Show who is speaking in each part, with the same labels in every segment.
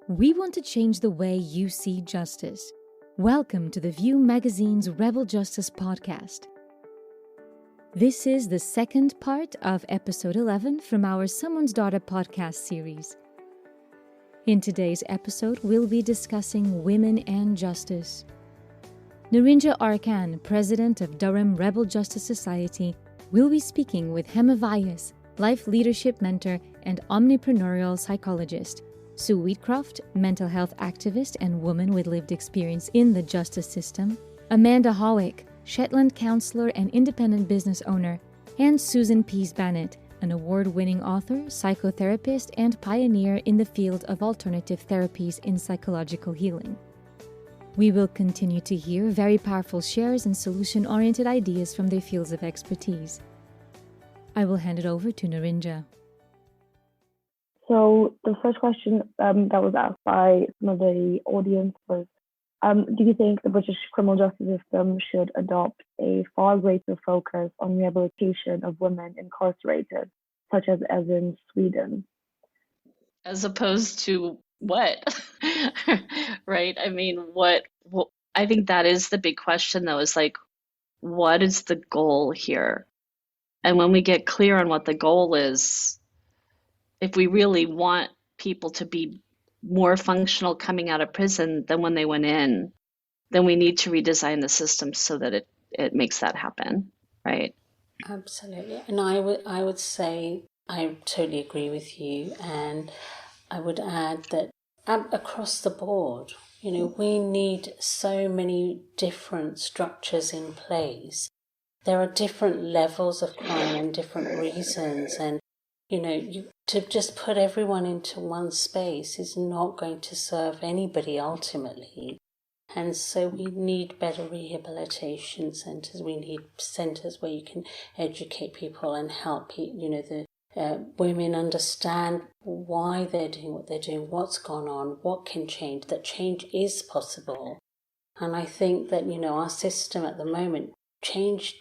Speaker 1: We want to change the way you see justice. Welcome to the View magazine's Rebel Justice podcast. This is the second part of episode 11 from our Someone's Daughter podcast series. In today's episode, we'll be discussing women and justice. Narince Erkan, president of Durham Rebel Justice Society, will be speaking with Hema Vyas, life leadership mentor and omnipreneurial psychologist, Sue Wheatcroft, mental health activist and woman with lived experience in the justice system, Amanda Hawick, Shetland Councillor and independent business owner, and Susan Pease Banitt, an award-winning author, psychotherapist, and pioneer in the field of alternative therapies in psychological healing. We will continue to hear very powerful shares and solution-oriented ideas from their fields of expertise. I will hand it over to Narince.
Speaker 2: So the first question that was asked by some of the audience was, do you think the British criminal justice system should adopt a far greater focus on rehabilitation of women incarcerated, such as in Sweden?
Speaker 3: As opposed to what? Right? I mean, what I think that is the big question, though, is like, what is the goal here? And when we get clear on what the goal is, if we really want people to be more functional coming out of prison than when they went in, then we need to redesign the system so that it makes that happen, right?
Speaker 4: Absolutely. And I would say I totally agree with you. And I would add that across the board, we need so many different structures in place. There are different levels of crime and different reasons, and to just put everyone into one space is not going to serve anybody ultimately. And so we need better rehabilitation centres. We need centres where you can educate people and help the women understand why they're doing what they're doing, what's gone on, what can change, that change is possible. And I think that, our system at the moment, change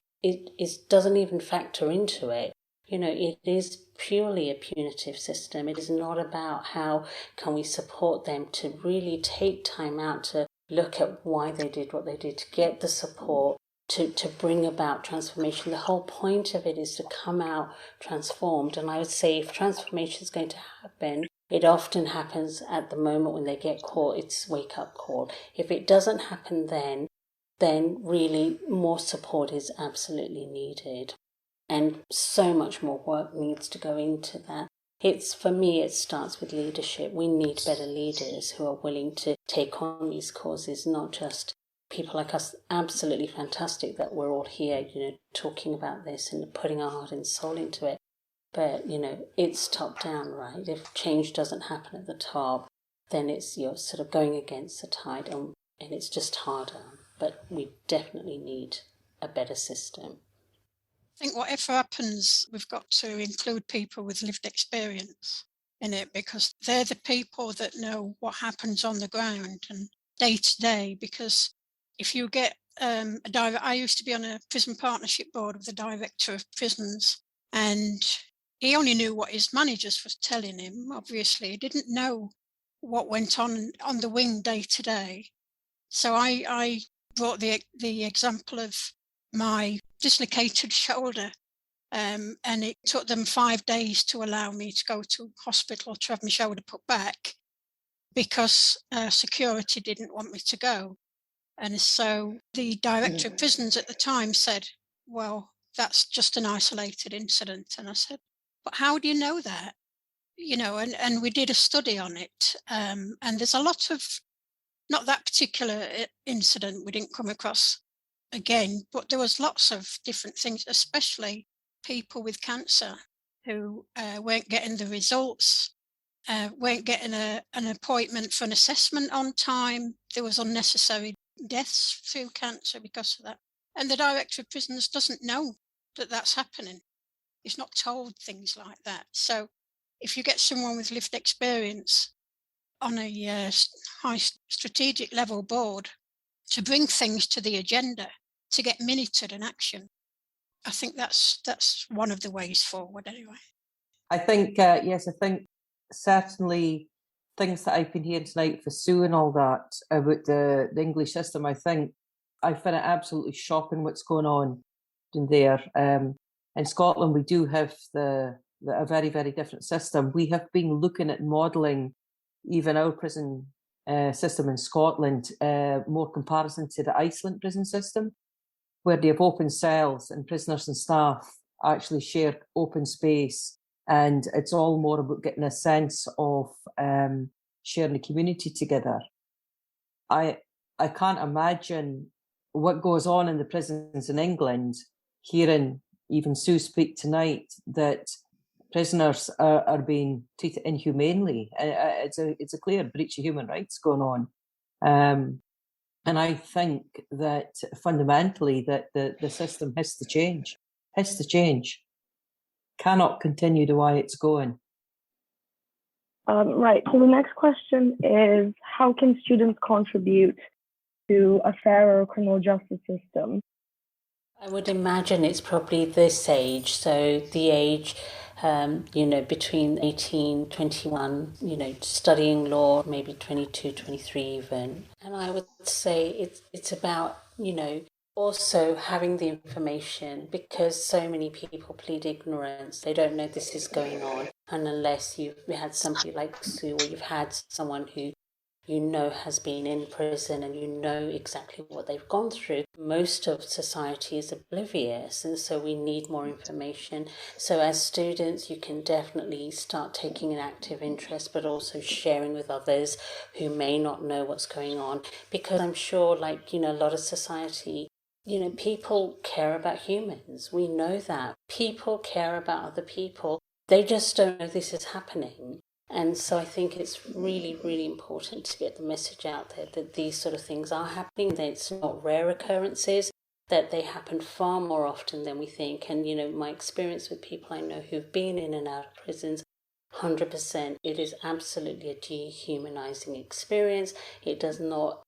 Speaker 4: doesn't even factor into it. It is purely a punitive system. It is not about how can we support them to really take time out to look at why they did what they did, to get the support, to bring about transformation. The whole point of it is to come out transformed. And I would say if transformation is going to happen, it often happens at the moment when they get caught. It's wake-up call. If it doesn't happen then really more support is absolutely needed. And so much more work needs to go into that. For me, it starts with leadership. We need better leaders who are willing to take on these causes, not just people like us. Absolutely fantastic that we're all here, talking about this and putting our heart and soul into it. But, it's top down, right? If change doesn't happen at the top, then you're sort of going against the tide and it's just harder. But we definitely need a better system.
Speaker 5: I think whatever happens, we've got to include people with lived experience in it, because they're the people that know what happens on the ground and day to day. Because if you get I used to be on a prison partnership board with the director of prisons, and he only knew what his managers were telling him. Obviously, he didn't know what went on the wing day to day. So I brought the example of my dislocated shoulder, and it took them 5 days to allow me to go to hospital to have my shoulder put back because security didn't want me to go. And so the director of prisons at the time said, well, that's just an isolated incident. And I said, but how do you know that? And we did a study on it, and there's a lot of, not that particular incident we didn't come across again, but there was lots of different things, especially people with cancer who weren't getting the results, weren't getting an appointment for an assessment on time. There was unnecessary deaths through cancer because of that. And the director of prisons doesn't know that that's happening. He's not told things like that. So if you get someone with lived experience on a high strategic level board to bring things to the agenda, to get minuted in action, I think that's one of the ways forward anyway.
Speaker 6: I think, yes, I think certainly things that I've been hearing tonight for Sue and all that about the English system, I find it absolutely shocking what's going on in there. In Scotland, we do have a very, very different system. We have been looking at modelling even our prison system in Scotland, more comparison to the Iceland prison system, where they have open cells and prisoners and staff actually share open space. And it's all more about getting a sense of sharing the community together. I can't imagine what goes on in the prisons in England, hearing even Sue speak tonight, that prisoners are being treated inhumanely. It's a clear breach of human rights going on. And I think that fundamentally that the system has to change. Cannot continue the way it's going.
Speaker 2: Right. So the next question is, how can students contribute to a fairer criminal justice system?
Speaker 4: I would imagine it's probably this age, so the age, between 18, 21, studying law, maybe 22, 23 even. And I would say it's about, also having the information, because so many people plead ignorance. They don't know this is going on. And unless you've had somebody like Sue, or you've had someone who has been in prison and exactly what they've gone through, most of society is oblivious, and so we need more information. So as students, you can definitely start taking an active interest, but also sharing with others who may not know what's going on, because I'm sure, a lot of society, people care about humans. We know that. People care about other people. They just don't know this is happening. And so I think it's really, really important to get the message out there that these sort of things are happening, that it's not rare occurrences, that they happen far more often than we think. And, my experience with people I know who've been in and out of prisons, 100%, it is absolutely a dehumanizing experience. It does not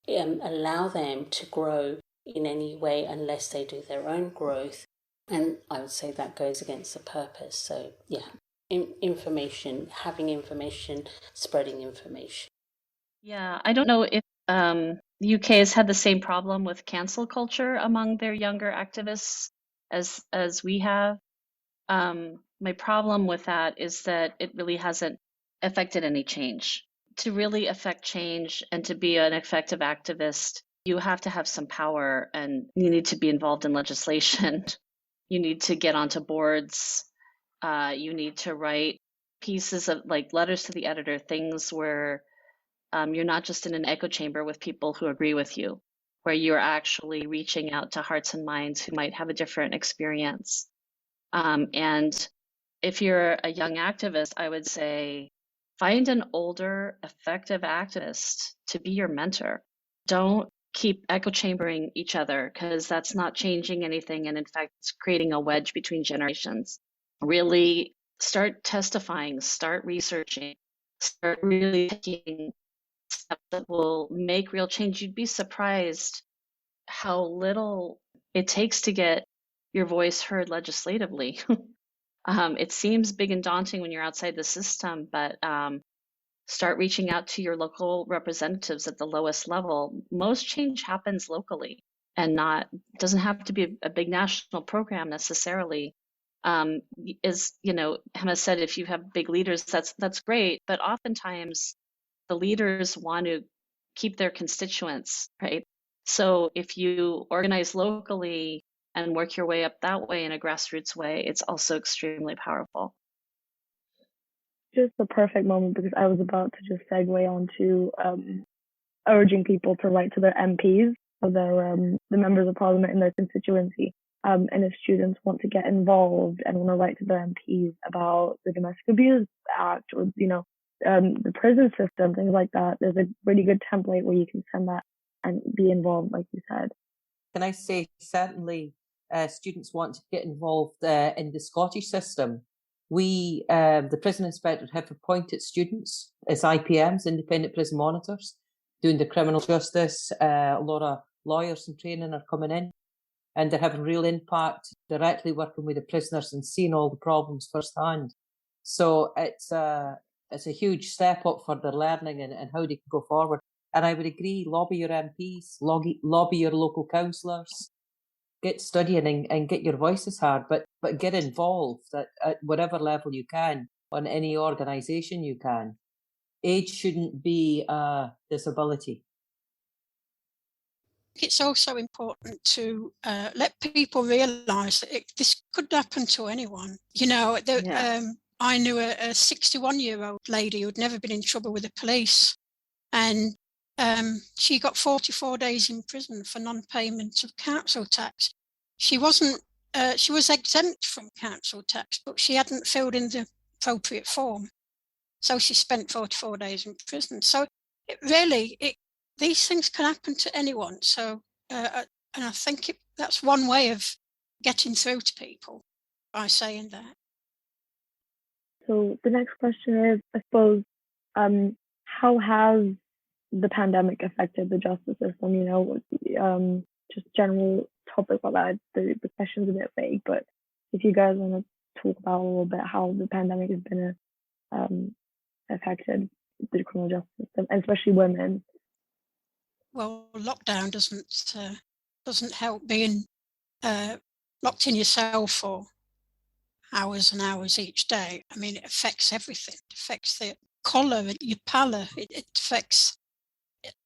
Speaker 4: allow them to grow in any way unless they do their own growth. And I would say that goes against the purpose. So, yeah. Information, having information, spreading information.
Speaker 3: Yeah, I don't know if the UK has had the same problem with cancel culture among their younger activists as we have. My problem with that is that it really hasn't affected any change. To really affect change and to be an effective activist, you have to have some power, and you need to be involved in legislation. You need to get onto boards. You need to write pieces of letters to the editor, things where you're not just in an echo chamber with people who agree with you, where you're actually reaching out to hearts and minds who might have a different experience. And if you're a young activist, I would say find an older, effective activist to be your mentor. Don't keep echo chambering each other, because that's not changing anything. And in fact, it's creating a wedge between generations. Really start testifying, start researching, start really taking steps that will make real change. You'd be surprised how little it takes to get your voice heard legislatively. It seems big and daunting when you're outside the system, but start reaching out to your local representatives at the lowest level. Most change happens locally, and doesn't have to be a big national program necessarily. Hema said, if you have big leaders, that's great, but oftentimes the leaders want to keep their constituents, right? So if you organize locally and work your way up that way in a grassroots way, it's also extremely powerful.
Speaker 2: Just the perfect moment, because I was about to just segue on to urging people to write to their MPs, or the members of parliament in their constituency. And if students want to get involved and want to write to their MPs about the Domestic Abuse Act, or the prison system, things like that, there's a really good template where you can send that and be involved, like you said.
Speaker 6: Can I say, certainly students want to get involved in the Scottish system. We, the prison inspector, have appointed students as IPMs, independent prison monitors, doing the criminal justice. A lot of lawyers in training are coming in, and they're having real impact, directly working with the prisoners and seeing all the problems firsthand. So it's it's a huge step up for their learning and how they can go forward. And I would agree, lobby your MPs, lobby your local councillors, get studying and get your voices heard, but get involved at whatever level you can, on any organisation you can. Age shouldn't be a disability.
Speaker 5: It's also important to let people realise that this could happen to anyone. You know, I knew a 61-year-old lady who'd never been in trouble with the police, and she got 44 days in prison for non-payment of council tax. She wasn't. She was exempt from council tax, but she hadn't filled in the appropriate form, so she spent 44 days in prison. So these things can happen to anyone. So, and I think that's one way of getting through to people, by saying that.
Speaker 2: So the next question is, I suppose, how has the pandemic affected the justice system? You know, just general topic about that. The question's a bit vague, but if you guys want to talk about a little bit how the pandemic has been affected the criminal justice system, and especially women.
Speaker 5: Well, lockdown doesn't help. Being locked in yourself for hours and hours each day. I mean, it affects everything. It affects the colour, your pallor. It affects,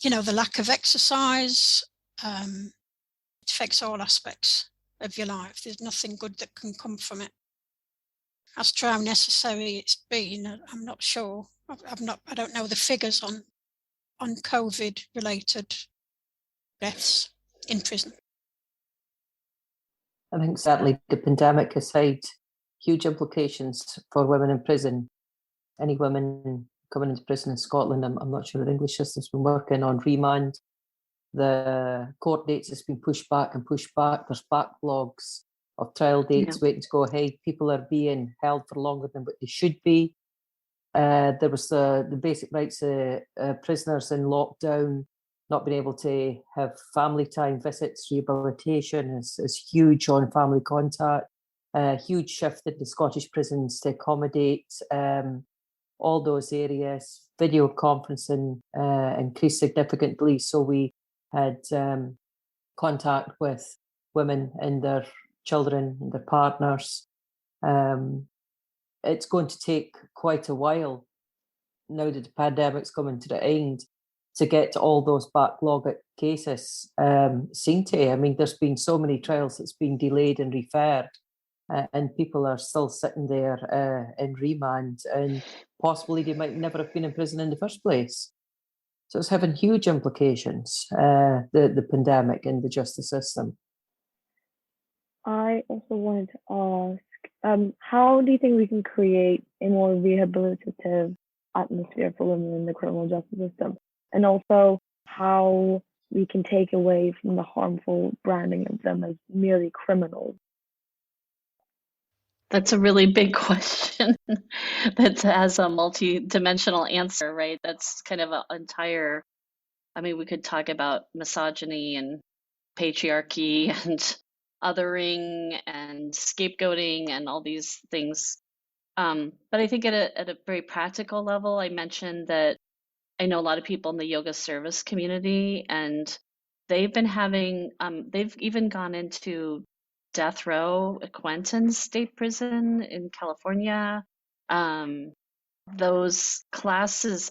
Speaker 5: you know, the lack of exercise. It affects all aspects of your life. There's nothing good that can come from it. As to how necessary it's been, I'm not sure. I don't know the figures on COVID-related deaths in prison.
Speaker 6: I think certainly the pandemic has had huge implications for women in prison. Any women coming into prison in Scotland, I'm not sure the English system's been working on remand. The court dates has been pushed back and pushed back. There's backlogs of trial dates waiting to go ahead. People are being held for longer than what they should be. There was the basic rights of prisoners in lockdown, not being able to have family time visits. Rehabilitation is huge on family contact. Huge shift in the Scottish prisons to accommodate all those areas. Video conferencing increased significantly, so we had contact with women and their children and their partners. It's going to take quite a while, now that the pandemic's coming to the end, to get to all those backlog cases seen to. I mean, there's been so many trials that's been delayed and referred, and people are still sitting there in remand, and possibly they might never have been in prison in the first place. So it's having huge implications, the pandemic in the justice system.
Speaker 2: I also wanted to ask, how do you think we can create a more rehabilitative atmosphere for women in the criminal justice system? And also how we can take away from the harmful branding of them as merely criminals?
Speaker 3: That's a really big question that has a multi-dimensional answer, right? That's kind of an entire, I mean, we could talk about misogyny and patriarchy and othering and scapegoating and all these things. But I think at a very practical level, I mentioned that I know a lot of people in the yoga service community, and they've been having, they've even gone into death row at Quentin State Prison in California. Those classes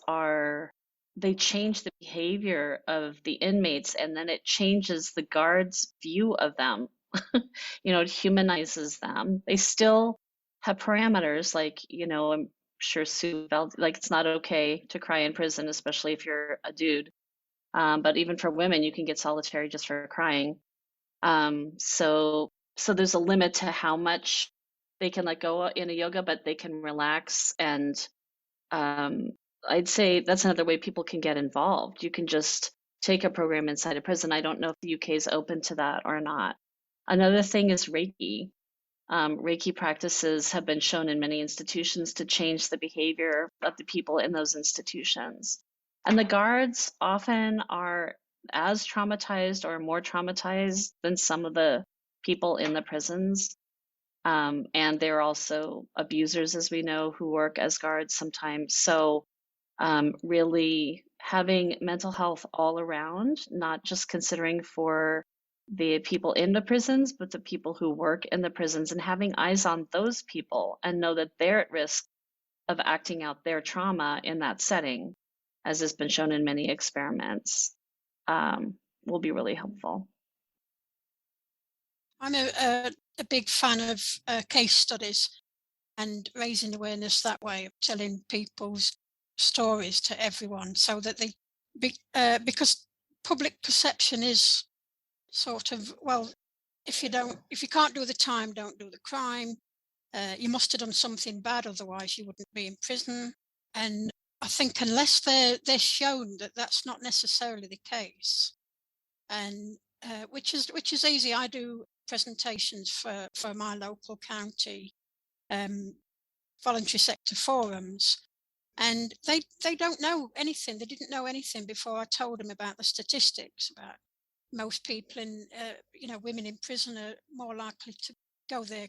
Speaker 3: they change the behavior of the inmates, and then it changes the guards' view of them. You know, it humanizes them. They still have parameters, like, you know, I'm sure Sue felt like it's not okay to cry in prison, especially if you're a dude. But even for women, you can get solitary just for crying. So there's a limit to how much they can let go in a yoga, but they can relax. And I'd say that's another way people can get involved. You can just take a program inside a prison. I don't know if the UK is open to that or not. Another thing is Reiki. Reiki practices have been shown in many institutions to change the behavior of the people in those institutions. And the guards often are as traumatized or more traumatized than some of the people in the prisons. And there are also abusers, as we know, who work as guards sometimes. So really having mental health all around, not just considering for the people in the prisons, but the people who work in the prisons, and having eyes on those people and know that they're at risk of acting out their trauma in that setting, as has been shown in many experiments, will be really helpful.
Speaker 5: I'm a big fan of case studies and raising awareness that way, of telling people's stories to everyone, so that because public perception is sort of, well, if you can't do the time, don't do the crime. You must have done something bad, otherwise you wouldn't be in prison. And I think unless they're shown that that's not necessarily the case, and which is easy. I do presentations for my local county voluntary sector forums, and they don't know anything. They didn't know anything before I told them about the statistics about most people in women in prison are more likely to go there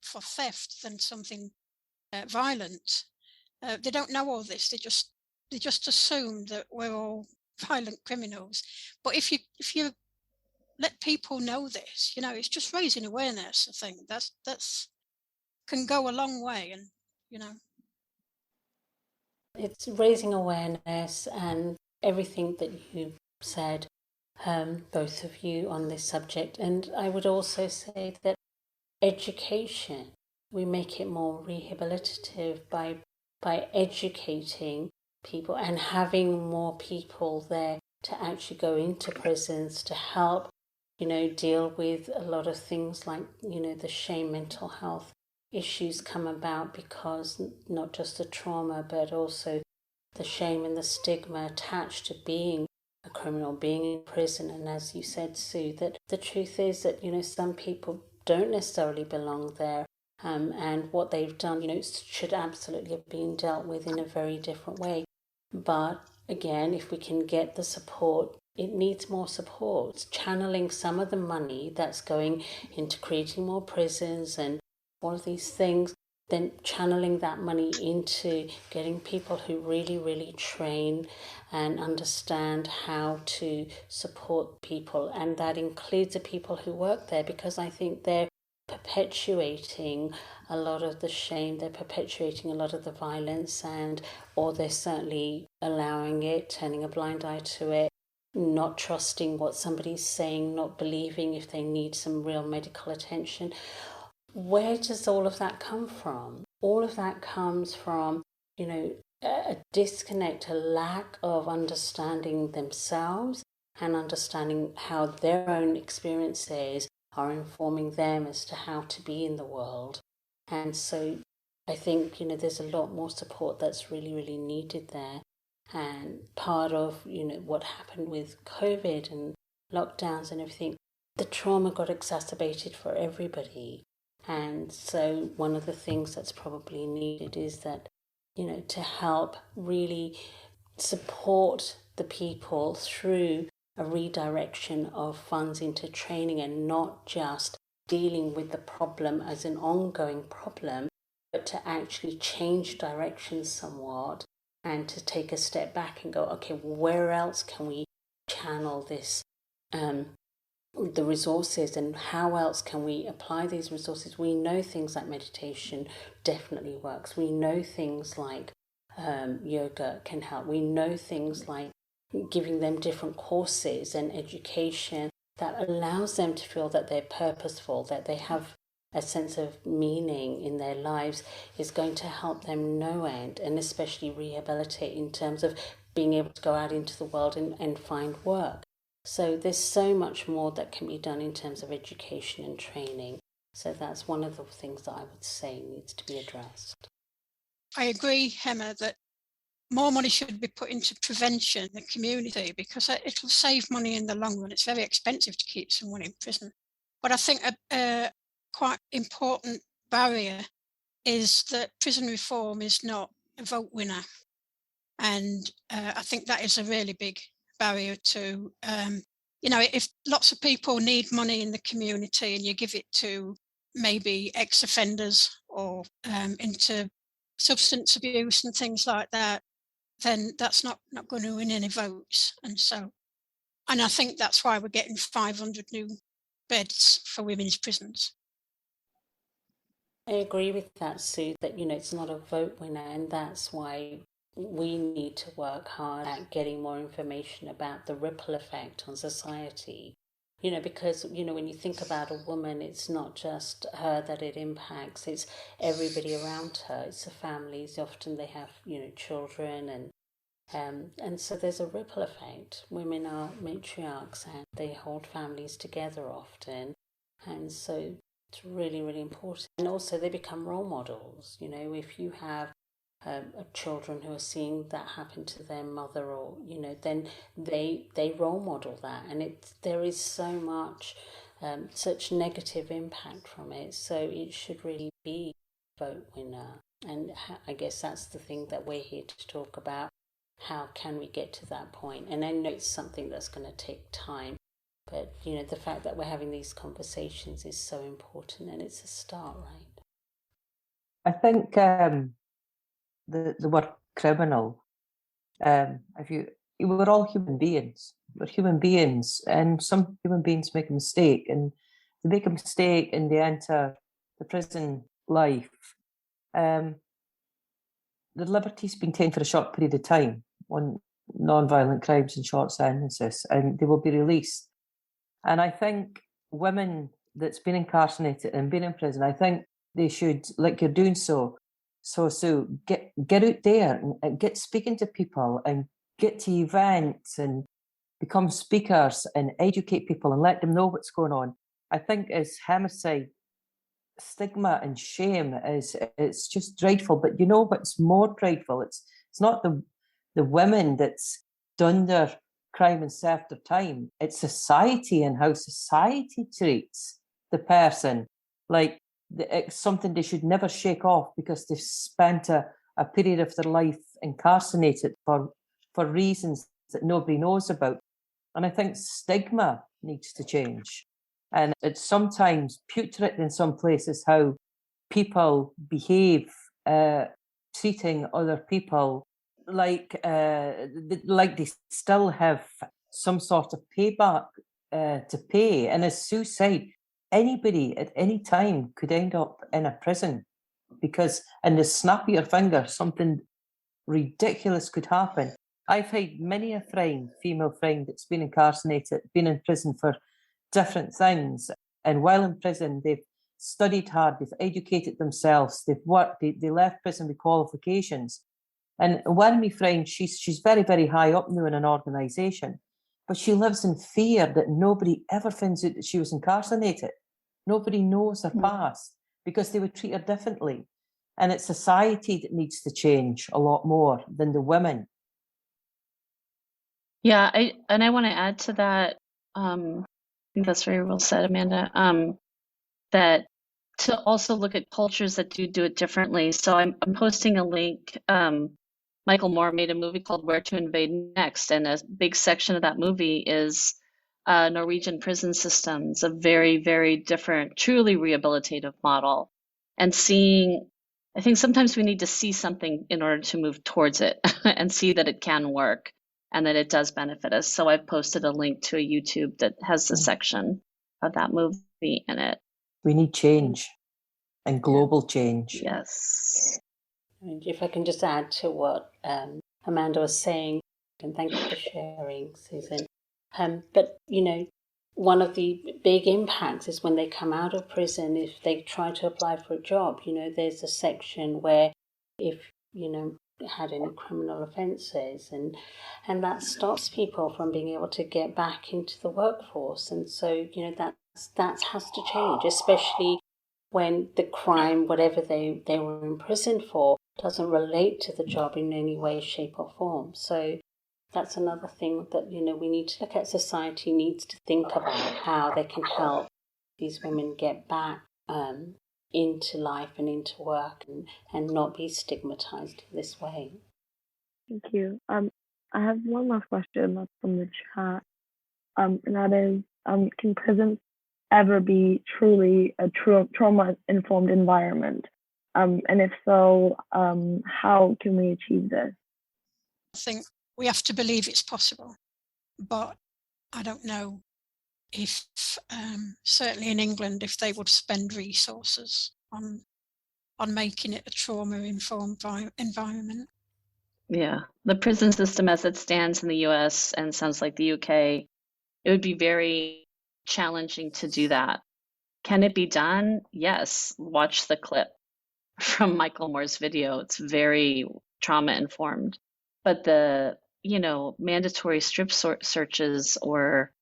Speaker 5: for theft than something violent. They don't know all this. They just assume that we're all violent criminals. But if you let people know this, it's just raising awareness. I think that's can go a long way, and
Speaker 4: it's raising awareness and everything that you said, both of you, on this subject. And I would also say that education, we make it more rehabilitative by educating people and having more people there to actually go into prisons to help, deal with a lot of things like, the shame, mental health issues come about because not just the trauma, but also the shame and the stigma attached to being a criminal, being in prison. And as you said, Sue, that the truth is that, some people don't necessarily belong there. And what they've done, should absolutely have been dealt with in a very different way. But again, if we can get the support, it needs more support. Channeling some of the money that's going into creating more prisons and all of these things, then channeling that money into getting people who really, really train and understand how to support people. And that includes the people who work there, because I think they're perpetuating a lot of the shame, they're perpetuating a lot of the violence, or they're certainly allowing it, turning a blind eye to it, not trusting what somebody's saying, not believing if they need some real medical attention. Where does all of that come from? All of that comes from, a disconnect, a lack of understanding themselves and understanding how their own experiences are informing them as to how to be in the world. And so I think, there's a lot more support that's really, really needed there. And part of, what happened with COVID and lockdowns and everything, the trauma got exacerbated for everybody. And so one of the things that's probably needed is that, to help really support the people through a redirection of funds into training, and not just dealing with the problem as an ongoing problem, but to actually change directions somewhat and to take a step back and go, okay, where else can we channel this, the resources, and how else can we apply these resources? We know things like meditation definitely works. We know things like yoga can help. We know things like giving them different courses and education that allows them to feel that they're purposeful, that they have a sense of meaning in their lives, is going to help them no end, and especially rehabilitate in terms of being able to go out into the world and find work. So there's so much more that can be done in terms of education and training. So that's one of the things that I would say needs to be addressed.
Speaker 5: I agree, Hema, that more money should be put into prevention in the community, because it'll save money in the long run. It's very expensive to keep someone in prison. But I think a quite important barrier is that prison reform is not a vote winner. And I think that is a really big barrier to, if lots of people need money in the community and you give it to maybe ex-offenders or into substance abuse and things like that, then that's not going to win any votes. And I think that's why we're getting 500 new beds for women's prisons.
Speaker 4: I agree with that, Sue, that, it's not a vote winner, and that's why we need to work hard at getting more information about the ripple effect on society. Because, when you think about a woman, it's not just her that it impacts, it's everybody around her, it's the families, often they have, children, and so there's a ripple effect. Women are matriarchs and they hold families together often, and so it's really, really important. And also they become role models. If you have children who are seeing that happen to their mother, or then they role model that, and there is so much such negative impact from it, so it should really be a vote winner. And I guess that's the thing that we're here to talk about. How can we get to that point? And I know it's something that's going to take time, but the fact that we're having these conversations is so important, and it's a start, right?
Speaker 6: I think the word criminal, we're all human beings. We're human beings, and some human beings make a mistake, and they make a mistake and they enter the prison life. The liberty's been taken for a short period of time on non-violent crimes and short sentences, and they will be released. And I think women that's been incarcerated and been in prison, I think they should, like you're doing so get out there and get speaking to people and get to events and become speakers and educate people and let them know what's going on. I think, as Hema said, stigma and shame it's just dreadful. But what's more dreadful? It's not the women that's done their crime and served their time. It's society and how society treats the person like it's something they should never shake off because they've spent a period of their life incarcerated for reasons that nobody knows about. And I think stigma needs to change. And it's sometimes putrid in some places how people behave, treating other people like they still have some sort of payback to pay. And as Sue said, anybody at any time could end up in a prison because in the snap of your finger, something ridiculous could happen. I've had many a female friend that's been incarcerated, been in prison for different things. And while in prison, they've studied hard, they've educated themselves, they've worked, they left prison with qualifications. And one of my friends, she's very, very high up now in an organisation, but she lives in fear that nobody ever finds out that she was incarcerated. Nobody knows her past because they would treat her differently. And it's society that needs to change a lot more than the women.
Speaker 3: Yeah, I want to add to that. I think that's very well said, Amanda. That to also look at cultures that do it differently. So I'm posting a link. Michael Moore made a movie called Where to Invade Next, and a big section of that movie is Norwegian prison systems, a very, very different, truly rehabilitative model. And I think sometimes we need to see something in order to move towards it and see that it can work and that it does benefit us. So I've posted a link to a YouTube that has the section of that movie in it.
Speaker 6: We need change and global change.
Speaker 3: Yes.
Speaker 4: If I can just add to what Amanda was saying, and thank you for sharing, Susan. But, one of the big impacts is when they come out of prison, if they try to apply for a job, there's a section where if, had any criminal offences, and that stops people from being able to get back into the workforce. And so, that has to change, especially when the crime, whatever they were imprisoned for, doesn't relate to the job in any way, shape or form. So that's another thing that, we need to look at. Society needs to think about how they can help these women get back into life and into work and not be stigmatized in this way.
Speaker 2: Thank you. I have one last question that's from the chat, and that is, can prisons ever be truly a trauma-informed environment? And if so, how can we achieve this?
Speaker 5: I think we have to believe it's possible, but I don't know if, certainly in England, if they would spend resources on making it a trauma-informed environment.
Speaker 3: Yeah, the prison system as it stands in the US and sounds like the UK, it would be very challenging to do that. Can it be done? Yes. Watch the clip from Michael Moore's video. It's very trauma informed. But the, mandatory strip searches or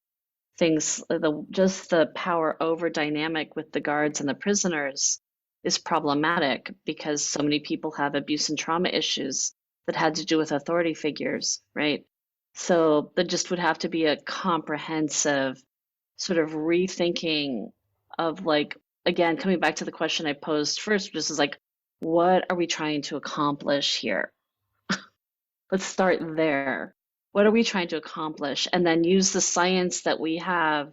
Speaker 3: things, just the power over dynamic with the guards and the prisoners is problematic because so many people have abuse and trauma issues that had to do with authority figures, right? So there just would have to be a comprehensive sort of rethinking of, like, again, coming back to the question I posed first, which is like, what are we trying to accomplish here? Let's start there. What are we trying to accomplish? And then use the science that we have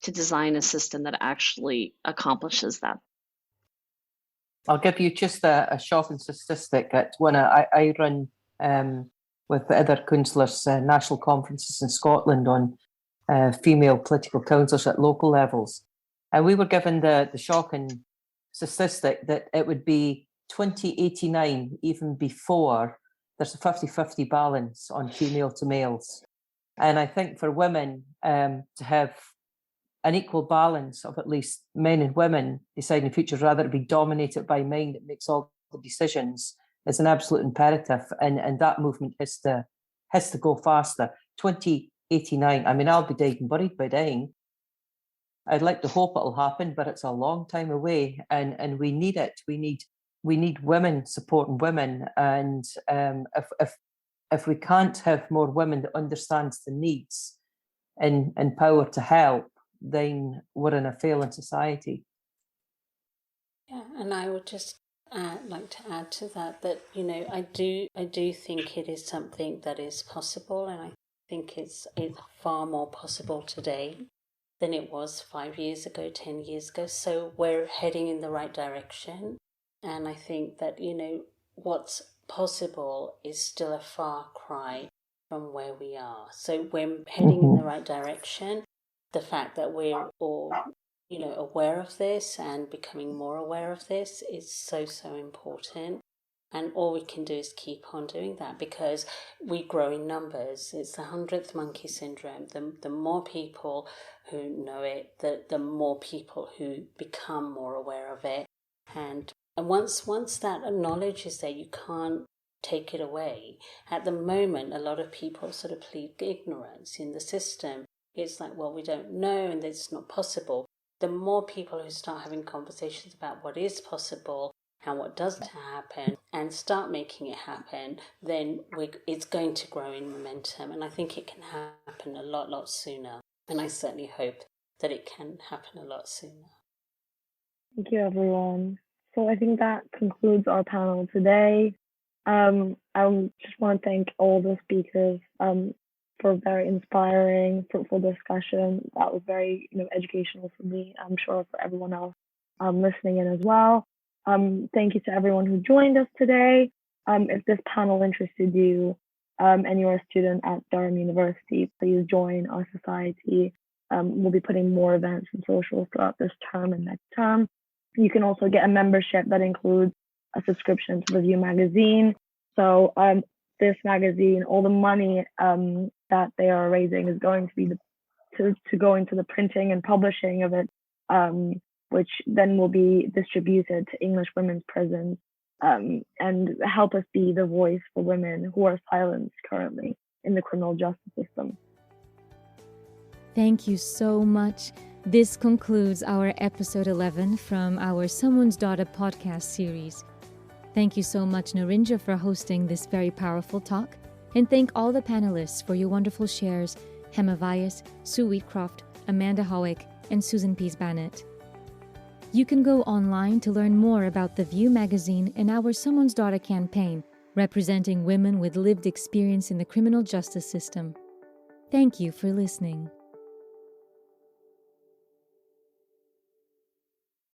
Speaker 3: to design a system that actually accomplishes that.
Speaker 6: I'll give you just a shocking statistic. At one, I run with other councillors national conferences in Scotland on female political councillors at local levels. And we were given the shocking statistic that it would be 2089, even before there's a 50-50 balance on female to males. And I think for women to have an equal balance of at least men and women deciding the future, rather than be dominated by men that makes all the decisions, is an absolute imperative. And that movement has to go faster. 2089, I mean, I'll be dead and buried by then. I'd like to hope it'll happen, but it's a long time away, and we need it. We need women supporting women, and if we can't have more women that understands the needs and power to help, then we're in a failing society.
Speaker 4: Yeah, and I would just like to add to that I do think it is something that is possible, and I think it's far more possible today than it was 5 years ago, 10 years ago. So we're heading in the right direction. And I think that, what's possible is still a far cry from where we are. So we're heading in the right direction. The fact that we're all, aware of this and becoming more aware of this is so, so important. And all we can do is keep on doing that, because we grow in numbers. It's the 100th monkey syndrome. The more people who know it, the more people who become more aware of it. And once that knowledge is there, you can't take it away. At the moment, a lot of people sort of plead ignorance in the system. It's like, well, we don't know and it's not possible. The more people who start having conversations about what is possible and what doesn't happen and start making it happen, then it's going to grow in momentum. And I think it can happen a lot sooner. And I certainly hope that it can happen a lot sooner.
Speaker 2: Thank you, everyone. So I think that concludes our panel today. I just want to thank all the speakers for a very inspiring, fruitful discussion. That was very, educational for me. I'm sure for everyone else listening in as well. Thank you to everyone who joined us today. If this panel interested you and you're a student at Durham University, please join our society. We'll be putting more events and socials throughout this term and next term. You can also get a membership that includes a subscription to the View magazine. So this magazine, all the money that they are raising is going to be to go into the printing and publishing of it, which then will be distributed to English women's prisons and help us be the voice for women who are silenced currently in the criminal justice system.
Speaker 1: Thank you so much. This concludes our episode 11 from our Someone's Daughter podcast series. Thank you so much, Narince, for hosting this very powerful talk. And thank all the panelists for your wonderful shares, Hema Vyas, Sue Wheatcroft, Amanda Hawick, and Susan Pease Banitt. You can go online to learn more about the View magazine and our Someone's Daughter campaign, representing women with lived experience in the criminal justice system. Thank you for listening.